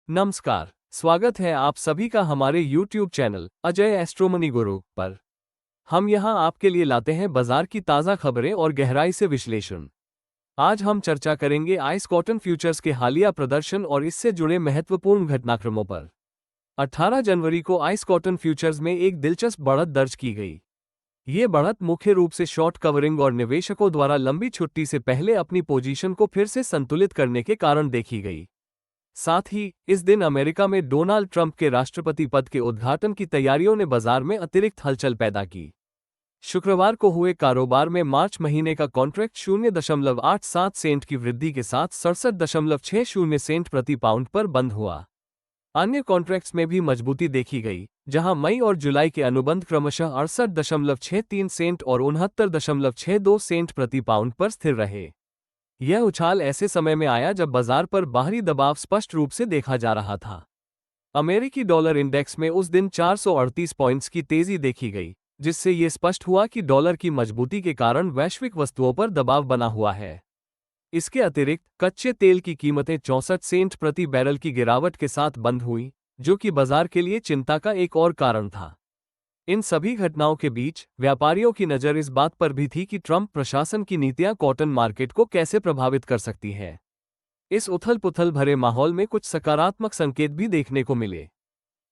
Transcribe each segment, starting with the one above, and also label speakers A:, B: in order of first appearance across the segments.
A: नमस्कार, स्वागत है आप सभी का हमारे YouTube चैनल अजय एस्ट्रोमनी गुरु पर। हम यहां आपके लिए लाते हैं बाजार की ताज़ा खबरें और गहराई से विश्लेषण। आज हम चर्चा करेंगे आइस कॉटन फ्यूचर्स के हालिया प्रदर्शन और इससे जुड़े महत्वपूर्ण घटनाक्रमों पर। 18 जनवरी को आइस कॉटन फ्यूचर्स में एक दिलचस्प बढ़त दर्ज की गई। ये बढ़त मुख्य रूप से शॉर्ट कवरिंग और निवेशकों द्वारा लंबी छुट्टी से पहले अपनी पोजीशन को फिर से संतुलित करने के कारण देखी गई। साथ ही इस दिन अमेरिका में डोनाल्ड ट्रंप के राष्ट्रपति पद के उद्घाटन की तैयारियों ने बाजार में अतिरिक्त हलचल पैदा की। शुक्रवार को हुए कारोबार में मार्च महीने का कॉन्ट्रैक्ट 0.87 सेंट की वृद्धि के साथ 67.60 सेंट प्रति पाउंड पर बंद हुआ। अन्य कॉन्ट्रैक्ट्स में भी मजबूती देखी गई, जहां मई और जुलाई के अनुबंध क्रमशः 68.63 सेंट और 69.62 सेंट प्रति पाउंड पर स्थिर रहे। यह उछाल ऐसे समय में आया जब बाजार पर बाहरी दबाव स्पष्ट रूप से देखा जा रहा था। अमेरिकी डॉलर इंडेक्स में उस दिन 438 पॉइंट्स की तेजी देखी गई, जिससे ये स्पष्ट हुआ कि डॉलर की मजबूती के कारण वैश्विक वस्तुओं पर दबाव बना हुआ है। इसके अतिरिक्त कच्चे तेल की कीमतें 64 सेंट प्रति बैरल की गिरावट के साथ बंद हुई, जो कि बाजार के लिए चिंता का एक और कारण था। इन सभी घटनाओं के बीच व्यापारियों की नज़र इस बात पर भी थी कि ट्रंप प्रशासन की नीतियां कॉटन मार्केट को कैसे प्रभावित कर सकती है। इस उथल-पुथल भरे माहौल में कुछ सकारात्मक संकेत भी देखने को मिले।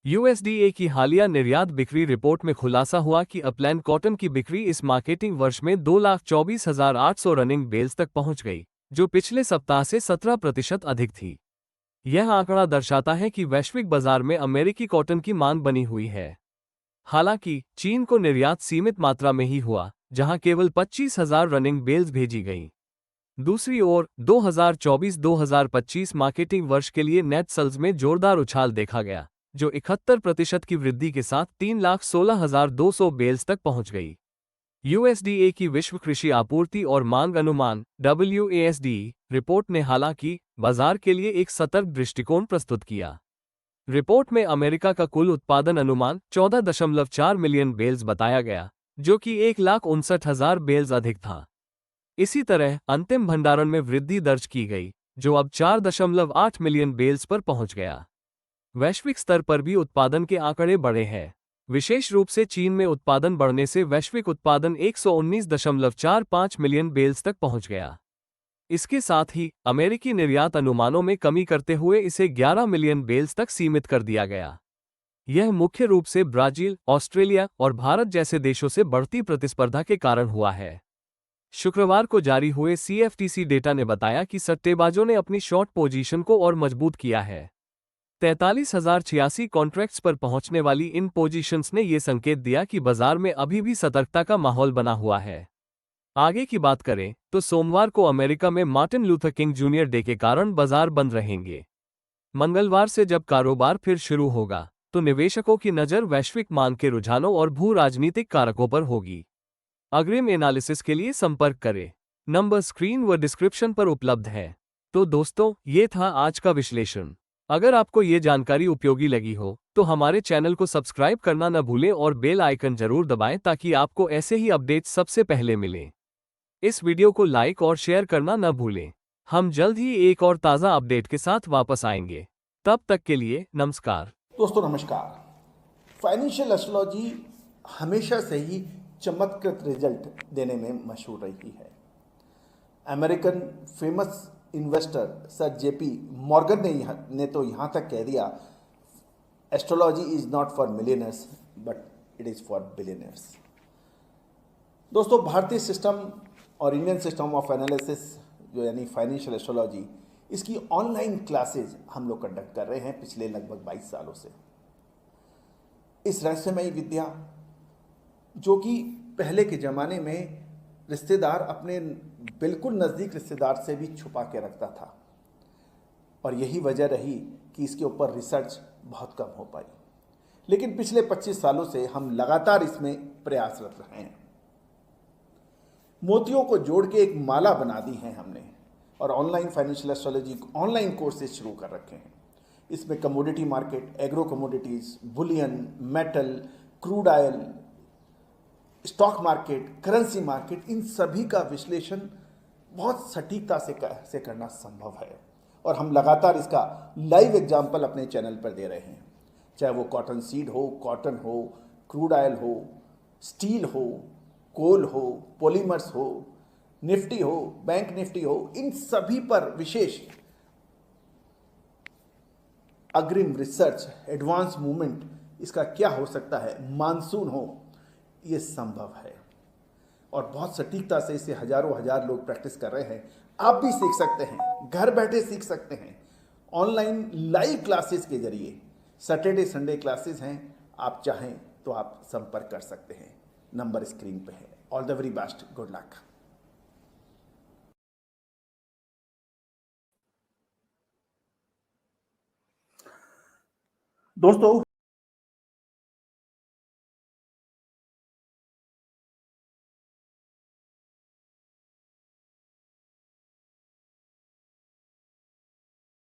A: यूएसडीए की हालिया निर्यात बिक्री रिपोर्ट में खुलासा हुआ कि अपलैंड कॉटन की बिक्री इस मार्केटिंग वर्ष में 2,24,800 रनिंग बेल्स तक पहुंच गई, जो पिछले सप्ताह से 17% अधिक थी। यह आंकड़ा दर्शाता है कि वैश्विक बाजार में अमेरिकी कॉटन की मांग बनी हुई है। हालांकि चीन को निर्यात सीमित मात्रा में ही हुआ, जहां केवल 25,000 रनिंग बेल्स भेजी गईं। दूसरी ओर 2024-2025 मार्केटिंग वर्ष के लिए नेट सेल्स में जोरदार उछाल देखा गया, जो 71% की वृद्धि के साथ 3,16,200 बेल्स तक पहुंच गई। यूएसडीए की विश्व कृषि आपूर्ति और मांग अनुमान WASDE रिपोर्ट ने हालांकि बाजार के लिए एक सतर्क दृष्टिकोण प्रस्तुत किया। रिपोर्ट में अमेरिका का कुल उत्पादन अनुमान 14.4 मिलियन बेल्स बताया गया, जो कि 1,59,000 बेल्स अधिक था। इसी तरह अंतिम भंडारण में वृद्धि दर्ज की गई, जो अब 4.8 मिलियन बेल्स पर पहुंच गया। वैश्विक स्तर पर भी उत्पादन के आंकड़े बढ़े हैं। विशेष रूप से चीन में उत्पादन बढ़ने से वैश्विक उत्पादन 119.45 मिलियन बेल्स तक पहुंच गया। इसके साथ ही अमेरिकी निर्यात अनुमानों में कमी करते हुए इसे 11 मिलियन बेल्स तक सीमित कर दिया गया। यह मुख्य रूप से ब्राजील, ऑस्ट्रेलिया और भारत जैसे देशों से बढ़ती प्रतिस्पर्धा के कारण हुआ है। शुक्रवार को जारी हुए CFTC डेटा ने बताया कि सट्टेबाजों ने अपनी शॉर्ट पोजीशन को और मजबूत किया है। 43,086 कॉन्ट्रैक्ट्स पर पहुंचने वाली इन पोजीशंस ने यह संकेत दिया कि बाजार में अभी भी सतर्कता का माहौल बना हुआ है। आगे की बात करें तो सोमवार को अमेरिका में Martin Luther king junior day के कारण बाजार बंद रहेंगे। मंगलवार से जब कारोबार फिर शुरू होगा, तो निवेशकों की नज़र वैश्विक मांग के रुझानों और भू राजनीतिक कारकों पर होगी। अग्रिम एनालिसिस के लिए संपर्क करें। नंबर स्क्रीन व डिस्क्रिप्शन पर उपलब्ध है। तो दोस्तों, ये था आज का विश्लेषण। अगर आपको ये जानकारी उपयोगी लगी हो, तो हमारे चैनल को सब्सक्राइब करना न भूलें और बेल आइकन जरूर दबाएं ताकि आपको ऐसे ही अपडेट्स सबसे पहले मिलें। इस वीडियो को लाइक और शेयर करना न भूलें। हम जल्द ही एक और ताज़ा अपडेट के साथ वापस आएंगे। तब तक के लिए नमस्कार।
B: दोस्तों नमस्कार। फाइनेंशियल एस्ट्रोलॉजी हमेशा से ही चमत्कृत रिजल्ट देने में मशहूर रही है। American famous investor sir JP Morgan ने तो यहाँ तक कह दिया, astrology is not for millionaires but it is for billionaires. दोस्तों, भारतीय सिस्टम और इंडियन सिस्टम ऑफ एनालिसिस जो यानी फाइनेंशियल एस्ट्रोलॉजी, इसकी ऑनलाइन क्लासेज हम लोग कंडक्ट कर रहे हैं पिछले लगभग 22 सालों से। इस रहस्यमयी विद्या जो कि पहले के ज़माने में रिश्तेदार अपने बिल्कुल नज़दीक रिश्तेदार से भी छुपा के रखता था, और यही वजह रही कि इसके ऊपर रिसर्च बहुत कम हो पाई। लेकिन पिछले 25 सालों से हम लगातार इसमें प्रयासरत रहे हैं। मोतियों को जोड़ के एक माला बना दी है हमने, और online financial astrology online courses शुरू कर रखे हैं। इसमें commodity market, agro commodities, bullion, metal, crude oil, stock market, currency market, इन सभी का विश्लेषण बहुत सटीकता से करना संभव है। और हम लगातार इसका लाइव एग्जाम्पल अपने चैनल पर दे रहे हैं, चाहे वो कॉटन सीड हो, कॉटन हो, क्रूड ऑयल हो, स्टील हो, कोल हो, पॉलीमर्स हो, निफ्टी हो, बैंक निफ्टी हो, इन सभी पर विशेष अग्रिम रिसर्च, एडवांस मूवमेंट, इसका क्या हो सकता है, मानसून हो, ये संभव है और बहुत सटीकता से इसे हजारों हजार लोग प्रैक्टिस कर रहे हैं। आप भी सीख सकते हैं, घर बैठे सीख सकते हैं, ऑनलाइन लाइव क्लासेस के जरिए। सैटरडे संडे क्लासेस हैं, आप चाहें तो आप संपर्क कर सकते हैं, नंबर स्क्रीन पे है। All the very best, good luck. दोस्तों